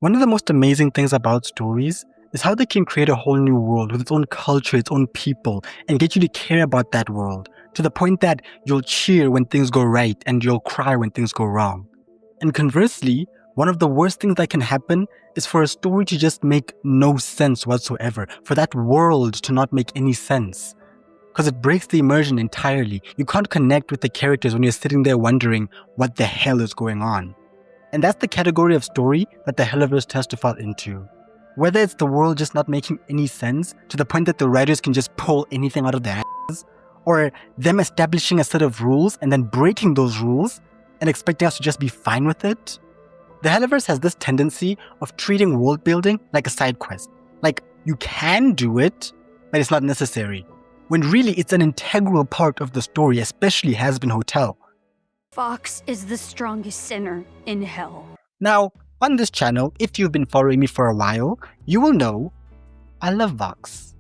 One of the most amazing things about stories is how they can create a whole new world with its own culture, its own people, and get you to care about that world to the point that you'll cheer when things go right and you'll cry when things go wrong. And conversely, one of the worst things that can happen is for a story to just make no sense whatsoever, for that world to not make any sense. Because it breaks the immersion entirely. You can't connect with the characters when you're sitting there wondering what the hell is going on. And that's the category of story that the Hellaverse tends to fall into. Whether it's the world just not making any sense to the point that the writers can just pull anything out of their asses, or them establishing a set of rules and then breaking those rules and expecting us to just be fine with it. The Hellaverse has this tendency of treating world building like a side quest. Like, you can do it, but it's not necessary. When really it's an integral part of the story, especially Hazbin Hotel. Vox is the strongest sinner in hell. Now, on this channel, if you've been following me for a while, you will know I love Vox.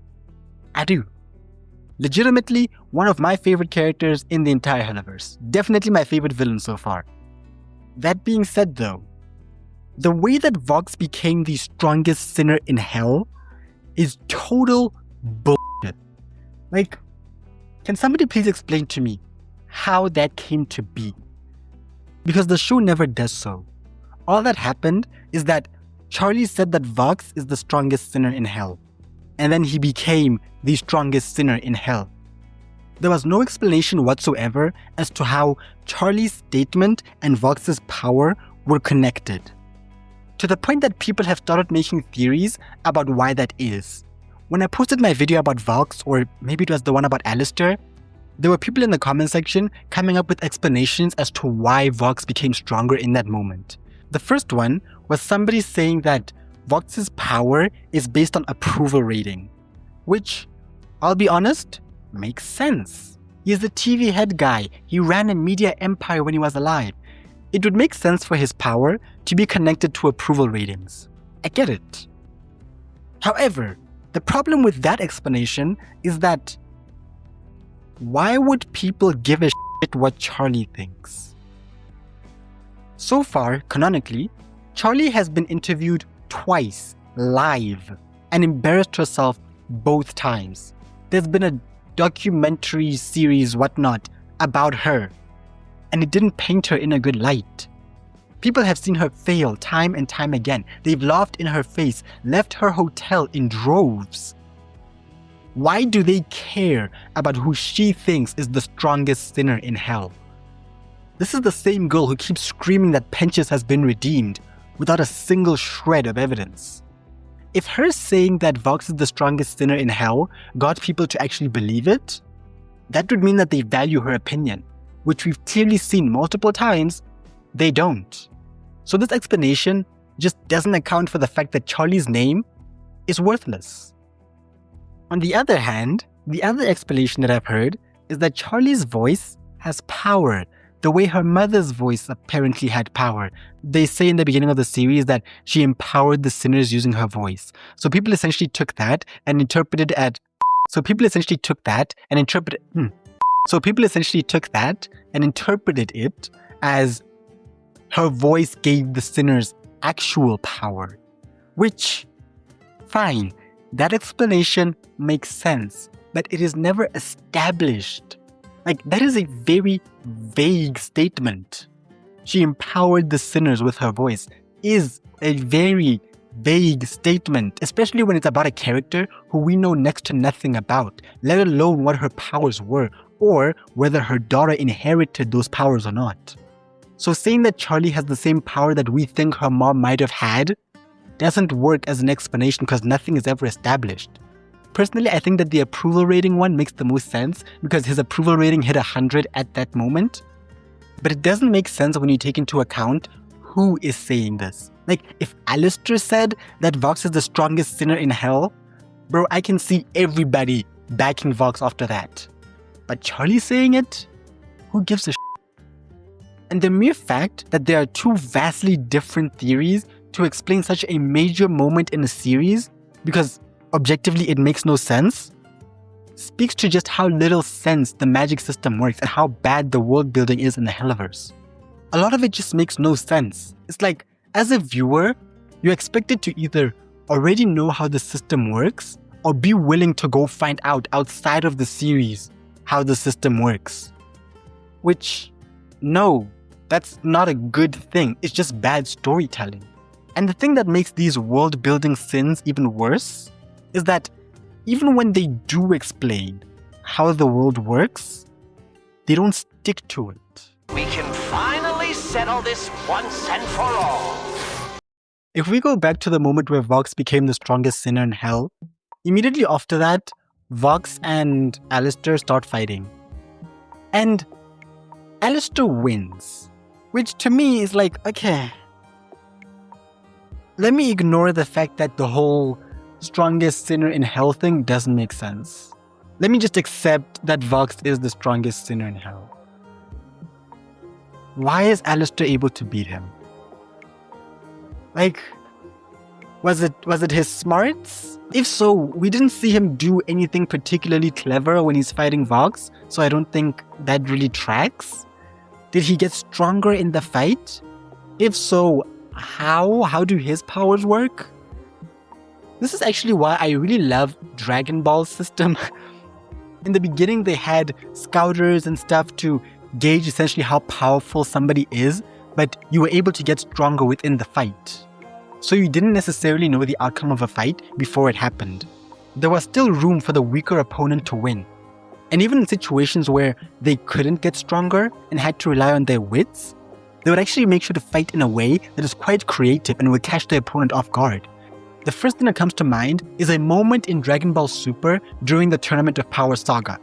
I do. Legitimately, one of my favorite characters in the entire Hellaverse. Definitely my favorite villain so far. That being said though, the way that Vox became the strongest sinner in hell is total bullshit. Like, can somebody please explain to me how that came to be? Because the show never does so. All that happened is that Charlie said that Vox is the strongest sinner in hell. And then he became the strongest sinner in hell. There was no explanation whatsoever as to how Charlie's statement and Vox's power were connected. To the point that people have started making theories about why that is. When I posted my video about Vox, or maybe it was the one about Alistair, there were people in the comment section coming up with explanations as to why Vox became stronger in that moment. The first one was somebody saying that Vox's power is based on approval rating, which, I'll be honest, makes sense. He's the TV head guy. He ran a media empire when he was alive. It would make sense for his power to be connected to approval ratings. I get it. However, the problem with that explanation is that why would people give a shit what Charlie thinks? So far, canonically, Charlie has been interviewed twice, live, and embarrassed herself both times. There's been a documentary series, whatnot, about her, and it didn't paint her in a good light. People have seen her fail time and time again. They've laughed in her face, left her hotel in droves. Why do they care about who she thinks is the strongest sinner in hell? This is the same girl who keeps screaming that Penchas has been redeemed without a single shred of evidence. If her saying that Vox is the strongest sinner in hell got people to actually believe it, that would mean that they value her opinion, which we've clearly seen multiple times, they don't. So this explanation just doesn't account for the fact that Charlie's name is worthless. On the other hand, the other explanation that I've heard is that Charlie's voice has power, the way her mother's voice apparently had power. They say in the beginning of the series that she empowered the sinners using her voice. So people essentially took that and interpreted it as her voice gave the sinners actual power. Which, fine, that explanation makes sense, but it is never established. Like, that is a very vague statement. She empowered the sinners with her voice is a very vague statement, especially when it's about a character who we know next to nothing about, let alone what her powers were, or whether her daughter inherited those powers or not. So saying that Charlie has the same power that we think her mom might have had doesn't work as an explanation because nothing is ever established. Personally, I think that the approval rating one makes the most sense because his approval rating hit 100 at that moment. But it doesn't make sense when you take into account who is saying this. Like, if Alistair said that Vox is the strongest sinner in hell, bro, I can see everybody backing Vox after that. But Charlie saying it? Who gives a shit? And the mere fact that there are two vastly different theories to explain such a major moment in a series, because objectively it makes no sense, speaks to just how little sense the magic system works and how bad the world building is in the Hellaverse. A lot of it just makes no sense. It's like, as a viewer, you're expected to either already know how the system works or be willing to go find out outside of the series how the system works. Which, no, that's not a good thing. It's just bad storytelling. And the thing that makes these world-building sins even worse is that even when they do explain how the world works, they don't stick to it. We can finally settle this once and for all. If we go back to the moment where Vox became the strongest sinner in hell, immediately after that, Vox and Alistair start fighting. And Alistair wins, which to me is like, okay, let me ignore the fact that the whole strongest sinner in hell thing doesn't make sense. Let me just accept that Vox is the strongest sinner in hell. Why is Alistair able to beat him? Like, was it his smarts? If so, we didn't see him do anything particularly clever when he's fighting Vox, so I don't think that really tracks. Did he get stronger in the fight? If so, how? How do his powers work? This is actually why I really love Dragon Ball's system. In the beginning, they had scouters and stuff to gauge essentially how powerful somebody is, but you were able to get stronger within the fight. So you didn't necessarily know the outcome of a fight before it happened. There was still room for the weaker opponent to win. And even in situations where they couldn't get stronger and had to rely on their wits, they would actually make sure to fight in a way that is quite creative and would catch the opponent off guard. The first thing that comes to mind is a moment in Dragon Ball Super during the Tournament of Power saga.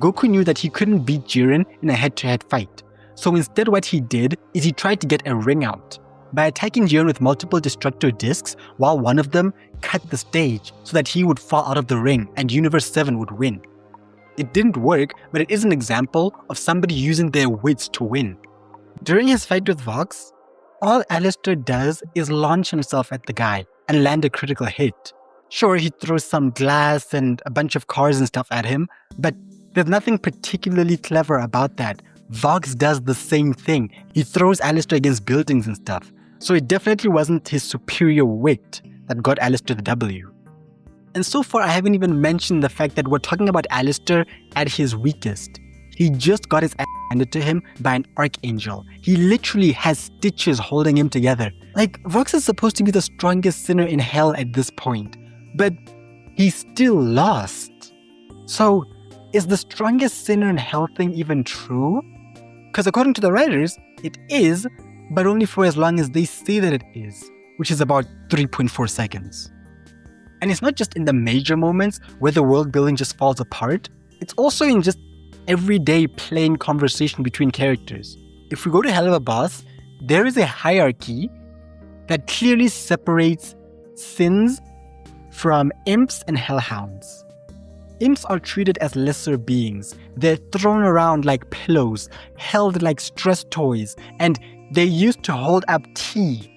Goku knew that he couldn't beat Jiren in a head-to-head fight, so instead what he did is he tried to get a ring out by attacking Jiren with multiple destructor discs while one of them cut the stage so that he would fall out of the ring and Universe 7 would win. It didn't work, but it is an example of somebody using their wits to win. During his fight with Vox, all Alistair does is launch himself at the guy and land a critical hit. Sure, he throws some glass and a bunch of cars and stuff at him, but there's nothing particularly clever about that. Vox does the same thing. He throws Alistair against buildings and stuff. So it definitely wasn't his superior wit that got Alistair the W. And so far I haven't even mentioned the fact that we're talking about Alistair at his weakest. He just got his ass handed to him by an archangel. He literally has stitches holding him together. Like, Vox is supposed to be the strongest sinner in hell at this point, but he still lost. So, is the strongest sinner in hell thing even true? Because according to the writers, it is, but only for as long as they say that it is, which is about 3.4 seconds. And it's not just in the major moments where the world building just falls apart, it's also in just everyday plain conversation between characters. If we go to Hellaverse, there is a hierarchy that clearly separates sins from imps and hellhounds. Imps are treated as lesser beings. They're thrown around like pillows, held like stress toys, and they're used to hold up tea.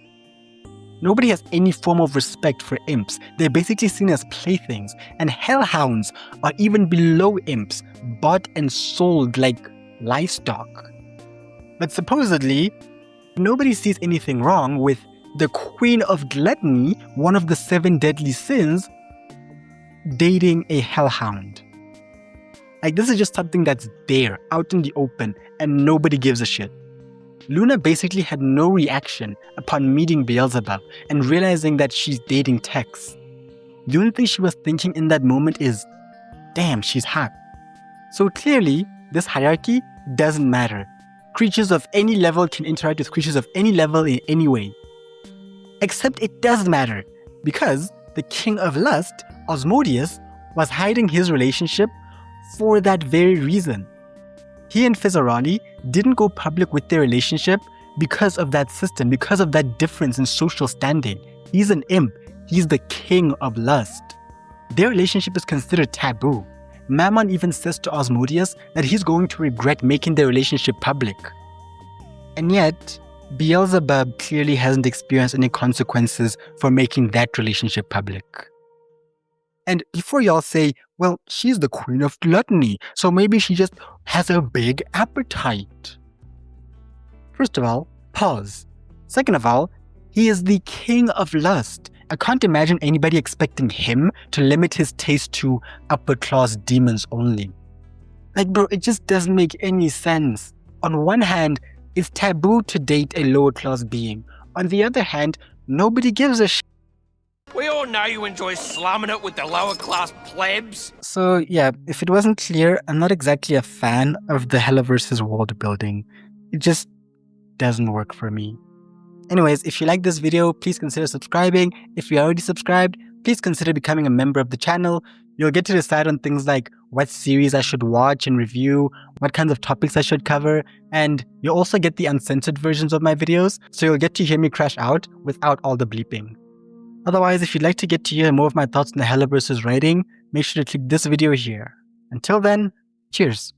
Nobody has any form of respect for imps. They're basically seen as playthings, and hellhounds are even below imps, bought and sold like livestock. But supposedly, nobody sees anything wrong with the Queen of Gluttony, one of the 7 deadly sins, dating a hellhound. Like, this is just something that's there, out in the open, and nobody gives a shit. Luna basically had no reaction upon meeting Beelzebub and realizing that she's dating Tex. The only thing she was thinking in that moment is, damn, she's hot. So clearly, this hierarchy doesn't matter. Creatures of any level can interact with creatures of any level in any way. Except it does matter, because the King of Lust, Osmodius, was hiding his relationship for that very reason. He and Fizzarani didn't go public with their relationship because of that system, because of that difference in social standing. He's an imp. He's the king of lust. Their relationship is considered taboo. Mammon even says to Osmodius that he's going to regret making their relationship public. And yet, Beelzebub clearly hasn't experienced any consequences for making that relationship public. And before y'all say, well, she's the Queen of Gluttony, so maybe she just has a big appetite. First of all, pause. Second of all, He is the king of lust. I can't imagine anybody expecting him to limit his taste to upper-class demons only. Like, bro, it just doesn't make any sense. On one hand, it's taboo to date a lower-class being. On the other hand, nobody gives a shit. We all know you enjoy slamming it with the lower class plebs. So yeah, if it wasn't clear, I'm not exactly a fan of the Hellaverse's world building. It just doesn't work for me. Anyways, if you like this video, please consider subscribing. If you're already subscribed, please consider becoming a member of the channel. You'll get to decide on things like what series I should watch and review, what kinds of topics I should cover, and you'll also get the uncensored versions of my videos, so you'll get to hear me crash out without all the bleeping. Otherwise, if you'd like to get to hear more of my thoughts on the Hellaverse's writing, make sure to click this video here. Until then, cheers!